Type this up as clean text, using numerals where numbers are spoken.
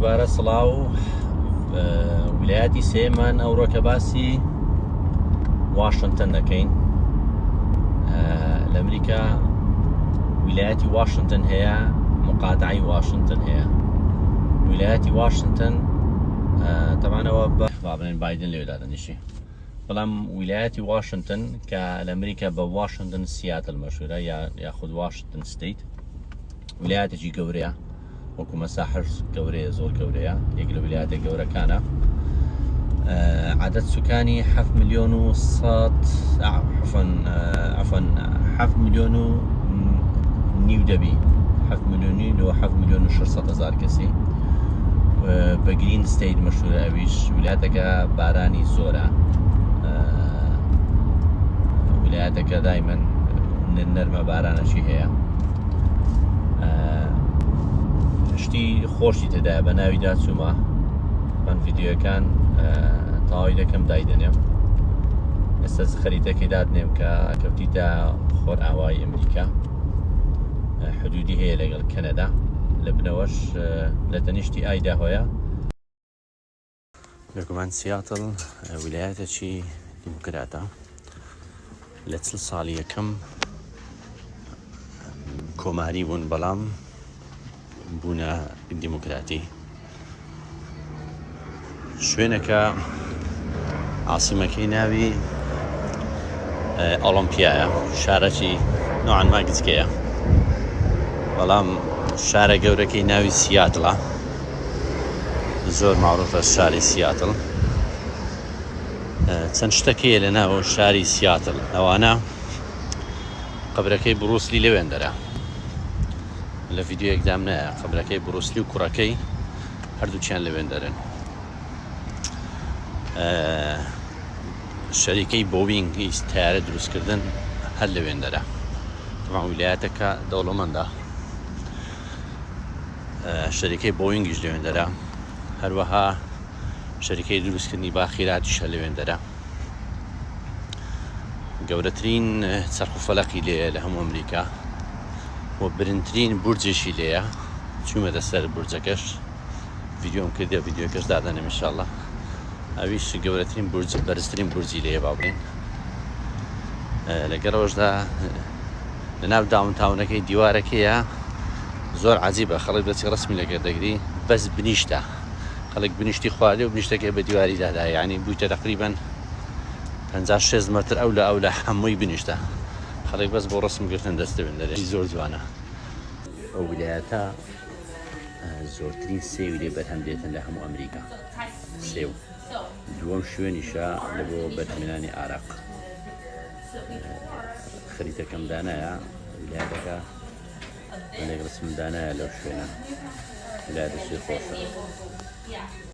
دووبارە سڵاو ویلایەتی سێمان ئەوڕۆکە باسی واشنگتن دەکەین. لە ئەمریکا ویلایەتی واشنگتن هەیە، مقاطعی واشنگتن هەیە. ویلایەتی واشنگتن تەمانەوە با بڵێن بایدن لێدا دەنیشی، بەڵام ویلایەتی واشنگتن کە لە ئەمریکا بە واشنگتن سیاتل مەشهورە یاخود واشنگتن ستیت، ویلایەتێکی گەورەیە، وەکو مەساحەش گەورەیە، زۆر گەورەیە، یەک لە ویلایەتە گەورەکانە. عدد سکانی 7 ملیۆن و 7 ملیۆن و نیو دەبی، 7 ملیۆن و 600,000 کەسی. بە گرین ستیت مەشهورە، ئەویش ویلایەتەکە بارانی زۆرە، ویلایەتەکە دایمەن نەرمە بارانەشی هەیە. شتی خۆشی تێدایە، بە ناویدا چوومە، من ڤیدیۆەکان تەواوی دەکەم دایدەنێم. ئێستا خەریتەکەی دادنێم کە کەوتیتە خۆر ئاوای ئەمریکا، حدودی هەیە لەگەڵ کەنەدا، لە بنەوەش لە تەنیشتی ئایداهۆیە. لەگومان سیاتل ویلایەتێکی دیموکراتە، لە 40 ساڵی یەکەم کۆماری بوون، بەڵام بوونە دیموکراتی. شوێنەکە عاسیمەکەی ناوی ئۆلۆمپیایە، شارەکی نوعاً گچکەیە، بەڵام شارە گەورەکەی ناوی سیاتڵە، زۆر معروفە شاری سیاتل. چەند شتێکەیە لە ناو شاری سیاتل، ئەوانە قەبرەکەی بروسلی لەوێن دەرە، لە ڤیدیۆیەکدام نایە، قەبرەکەی بروسلی و کوڕەکەی هەردووچیان لەوێن دەرن. شەریکەی بۆوینگی تایارە دروستکردن هەر لەوێن دەرە. تەمام ویلایەتەکە دەوڵەمەندە، شەریکەی بۆوینگیش لەوێن دەرە، هەروەها شەریکەی دروستکردنی باخیراتیش هەر لەوێن دەرە. گەورەترین چەرخوفەلەقی لێیە لە هەموو ئەمریکا، و برنترین بورجێکی لێیە. چوومەتە سەر بورجەکەش، ڤیدیۆم کردە، ڤیدیۆکەش دادەنێم ئینشاڵڵا. ئەویش گەورەترین بورج، بەرزترین بورجی لێیە با بڵێن. لەگەڵەوەشدا لە ناو داونتاونەکەی دیوارەکەیە، زۆر عەجیبە، خەڵک دەچی ڕەسمی لەگەر دەگری، بەس بنیشتە، خەڵک بنیشتی خواردێ و بنیشتەکەی بە دیواری دادا، یعنی بوویتە تەقریبەن 56 مەتر ئەو لە هەمووی بنیشتە، خەڵک بەس بۆ ڕەسمگرتن دەستەوێن دەرێ. زۆر جوانە. ئەو ویلایەتە زۆرترین سێوی لێ بەرهەم دێتن لە هەموو ئەمریکا، سێو. دووەم شوێنیشە لە بۆ بەرهەمێنانی عێراق. خەریتەکەم دانایە، ویلایەتەکە لەگەڵ ڕسمم دانایە لەو شوێنە، ویلایەتە سوێ خۆشە.